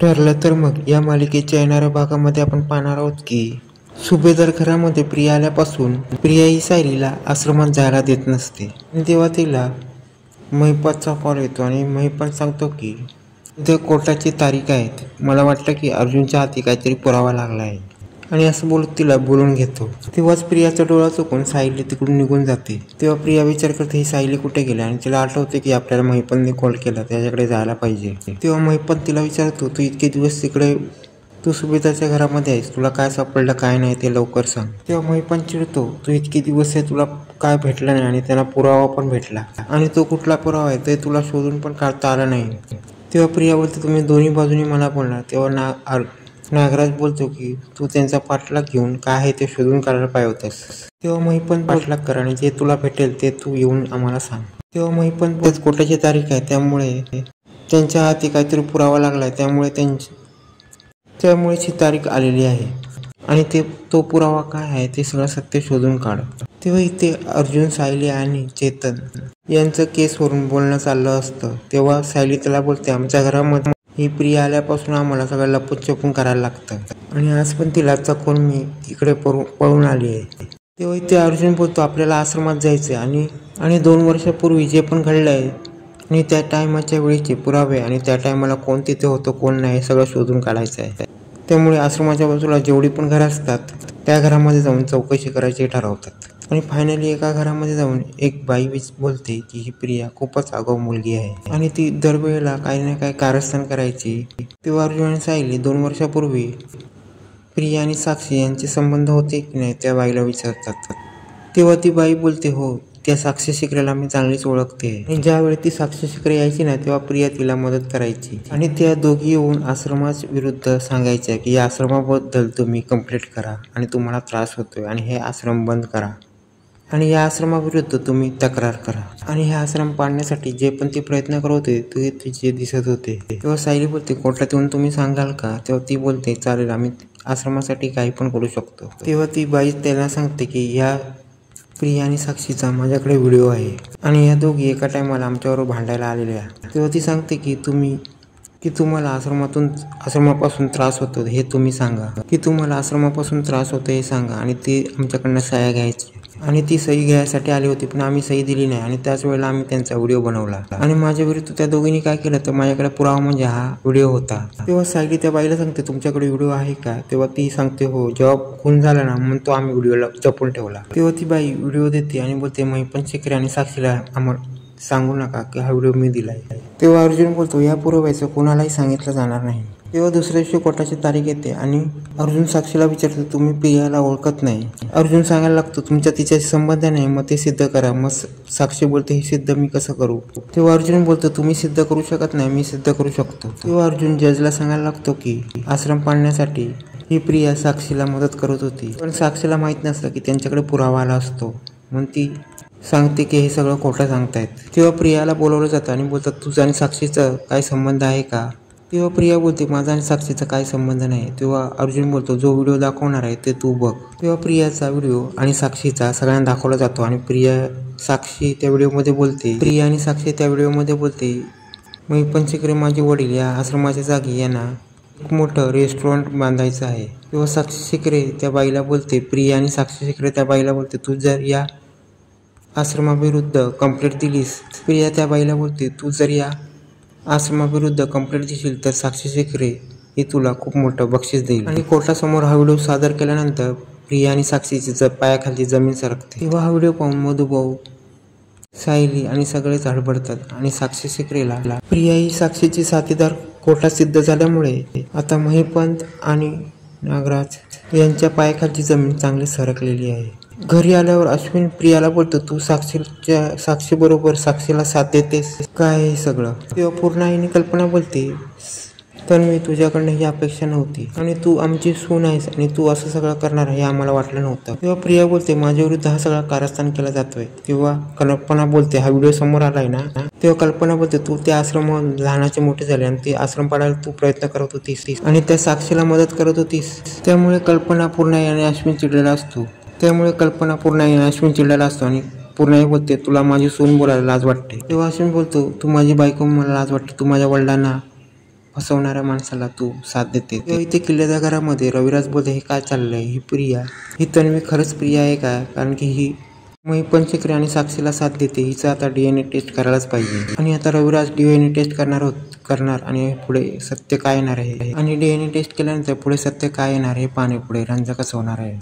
ठरलं तर मग या मालिकेच्या येणाऱ्या भागामध्ये आपण पाहणार आहोत की सुभेदार घरामध्ये प्रिया आल्यापासून प्रिया ही सायलीला आश्रमात जायला देत नसते. तेव्हा तिला महिपातचा कॉल येतो आणि महिपात सांगतो की उद्या कोर्टाची तारीख आहे. मला वाटतं की अर्जुनच्या हाती काहीतरी पुरावा लागला आहे आणि असं बोलत तिला बोलून घेतो. तेव्हाच प्रियाचा डोळा चुकून सायली तिकडून निघून जाते. तेव्हा प्रिया विचार करते ही सायली कुठे गेली आणि तिला आठवते की आपल्याला महिपतने कॉल केला, त्याच्याकडे जायला पाहिजे. तेव्हा महिपत तिला विचारतो तू इतके दिवस तिकडे तू सुभेदारच्या घरामध्ये आहेस, तुला काय सापडलं काय नाही ते लवकर सांग. तेव्हा महिपत चिडतो तू इतके दिवस आहे तुला काय भेटलं नाही आणि त्यांना पुरावा पण भेटला आणि तो कुठला पुरावा आहे ते तुला शोधून पण काढता आला नाही. तेव्हा प्रिया बोलते तुम्ही दोन्ही बाजूनी मला बोलणार. तेव्हा नागराज बोलतो की तू त्यांचा पाठलाग घेऊन काय आहे ते शोधून काढायला पाहिजे होतंस. तेव्हा महिपत पाठलाग कर आणि जे तुला भेटेल ते तू येऊन आम्हाला सांग. तेव्हा महिपत कोर्टाची तारीख आहे त्यामुळे त्यांच्या हाती काहीतरी पुरावा लागलाय, त्यामुळेच ही तारीख आलेली आहे आणि तो पुरावा काय आहे ते सगळं सत्य शोधून काढ. तेव्हा इथे अर्जुन, सायली आणि चेतन यांचं केसवरून बोलणं चाललं असतं. तेव्हा सायली त्याला बोलते आमच्या घरामध्ये ही प्रिया आल्यापासून आम्हाला सगळं लपून छपून करायला लागतं आणि आज पण तिला चकवून मी इकडे पळून आली आहे. तेव्हा इथे अर्जुन बोलतो आपल्याला आश्रमात जायचं आणि 2 वर्षापूर्वी जे पण घडलं आहे आणि त्या टायमाच्या वेळीचे पुरावे आणि त्या टायमाला कोण तिथे होतं कोण नाही सगळं शोधून काढायचं आहे. त्यामुळे आश्रमाच्या बाजूला जेवढी पण घरं असतात त्या घरामध्ये जाऊन चौकशी करायची ठरवतात आणि फायनली एका घरामध्ये जाऊन एक बाई बोलते की ही प्रिया खूपच आगाऊ मुलगी आहे आणि ती दरवेळेला काही ना काही कारस्थान करायची. तेव्हा अर्जुन आणि सायली 2 वर्षापूर्वी प्रिया आणि साक्षी यांचे संबंध होते की नाही त्या बाईला विचारतात. तेव्हा ती बाई बोलते हो त्या साक्षी शिकरेला मी चांगलीच ओळखते आणि ज्यावेळी ती साक्षी शिकरे यायची ना तेव्हा प्रिया तिला मदत करायची आणि त्या दोघी येऊन आश्रमाच्या विरुद्ध सांगायच्या की या आश्रमाबद्दल तुम्ही कंप्लेंट करा आणि तुम्हाला त्रास होतोय आणि हे आश्रम बंद करा आणि या आश्रमाविरुद्ध तुम्ही तक्रार करा. आणि हे आश्रम पाडण्यासाठी जे पण ते प्रयत्न करत होते ते तिचे दिसत होते. तेव्हा सायली बोलते कोर्टात येऊन तुम्ही सांगाल का. तेव्हा ती बोलते चालेल आम्ही आश्रमासाठी काही पण करू शकतो. तेव्हा ती बाई त्याला सांगते की ह्या प्रिया आणि साक्षीचा माझ्याकडे व्हिडिओ आहे आणि या दोघी एका टायमाला आमच्यावर भांडायला आलेल्या. तेव्हा ती सांगते की तुम्हाला आश्रमापासून त्रास होतो हे तुम्ही सांगा, की तुम्हाला आश्रमापासून त्रास होतो हे सांगा आणि ते आमच्याकडनं सह्या घ्यायची आणि ती सही घ्यायसाठी आली होती पण आम्ही सही दिली नाही आणि त्याच वेळेला आम्ही त्यांचा व्हिडिओ बनवला आणि माझ्या विरुद्ध त्या दोघींनी काय केलं तर माझ्याकडे पुरावा म्हणजे हा व्हिडिओ होता. तेव्हा सायली त्या बाईला सांगते तुमच्याकडे व्हिडिओ आहे का. तेव्हा ती सांगते हो जेव्हा खून झाला ना म्हणून तो आम्ही व्हिडिओला जपून ठेवला. तेव्हा ती बाई व्हिडिओ देते आणि बोलते महिपत शिकरे आणि साक्षीला आम्हाला सांगू नका की हा व्हिडिओ मी दिलाय. तेव्हा अर्जुन बोलतो या पुराव्याचं कोणालाही सांगितलं जाणार नाही. तेव्हा दुसऱ्या दिवशी कोर्टाची तारीख येते आणि अर्जुन साक्षीला विचारतो तुम्ही प्रियाला ओळखत नाही. अर्जुन सांगायला लागतो तुमच्या तिच्याशी संबंध नाही मग ते सिद्ध करा. मग साक्षी बोलते हे सिद्ध मी कसं करू. तेव्हा अर्जुन बोलतो तुम्ही सिद्ध करू शकत नाही मी सिद्ध करू शकतो. तेव्हा अर्जुन जजला सांगायला लागतो की आश्रम पाडण्यासाठी ही प्रिया साक्षीला मदत करत होती पण साक्षीला माहित नसतं की त्यांच्याकडे पुरावा आला असतो म्हणून ती सांगते की हे सगळं खोटं सांगतायत. तेव्हा प्रियाला बोलवलं जातं आणि बोलतात तुझा आणि साक्षीचा काय संबंध आहे का. तेव्हा प्रिया बोलते माझा आणि साक्षीचा काही संबंध नाही. तेव्हा अर्जुन बोलतो जो व्हिडिओ दाखवणार आहे ते तू बघ. तेव्हा प्रियाचा व्हिडिओ आणि साक्षीचा सगळ्यांना दाखवला जातो आणि प्रिया आणि साक्षी त्या व्हिडिओमध्ये बोलते महिपत शिकरे माझे वडील या आश्रमाच्या जागी यांना एक मोठं रेस्टॉरंट बांधायचं आहे. तेव्हा साक्षी शिकरे त्या बाईला बोलते प्रिया आणि साक्षी शिकरे त्या बाईला बोलते तू जर या आश्रमाविरुद्ध कंप्लेंट दिलीस. प्रिया त्या बाईला बोलते तू जर या आश्रमाविरुद्ध कंप्लेंट देशील तर साक्षी शिकरे हे तुला खूप मोठं बक्षीस देईल. आणि कोर्टासमोर हा व्हिडिओ सादर केल्यानंतर प्रिया आणि साक्षीची पायाखालची जमीन सरकते. तेव्हा हा व्हिडिओ पाहून मधुभाऊ, सायली आणि सगळेच हडबडतात आणि साक्षी शिकरेला प्रिया ही साक्षीची साथीदार कोर्टात सिद्ध झाल्यामुळे आता महिपत आणि नागराज यांच्या पायाखालची जमीन चांगली सरकलेली आहे. घरी आल्यावर अश्विन प्रियाला बोलतो तू साक्षीबरोबर साक्षीला साथ देतेस काय हे सगळं. तेव्हा पूर्णाईने कल्पना बोलते तन्वी तुझ्याकडनं ही अपेक्षा नव्हती आणि तू आमची सून आहेस आणि तू असं सगळं करणार हे आम्हाला वाटलं नव्हतं. तेव्हा प्रिया बोलते माझ्या विरुद्ध हा सगळा कारस्थान केला जातोय. तेव्हा कल्पना बोलते हा व्हिडिओ समोर आलाय ना. तेव्हा कल्पना बोलते तू त्या आश्रमावर लहानाचे मोठे झाले आणि ते आश्रम पाडायला तू प्रयत्न करत होतीस आणि त्या साक्षीला मदत करत होतीस. त्यामुळे कल्पना पूर्णाई आणि अश्विन चिडलेला असतो आणि पूर्णाई बोलते तुला माझी सून बोलायला लाज वाटते. तेव्हा अश्विन बोलतो तू माझी बायको मला लाज वाटते. तू माझ्या वडिलांना फसवणाऱ्या माणसाला तू साथ देते. तेव्हा इथे किल्ल्याच्या घरामध्ये रविराज बोलते, हे काय चाललंय, ही प्रिया, ही तन्वी खरंच प्रिया आहे का? कारण की ही पंचक्रिया आणि साक्षीला साथ देते, हिचं आता DNA टेस्ट करायलाच पाहिजे. आणि आता रविराज DNA टेस्ट करणार आणि पुढे सत्य काय येणार आहे आणि DNA टेस्ट केल्यानंतर पुढे सत्य काय येणार हे पाहणे पुढे रंजकच होणार आहे.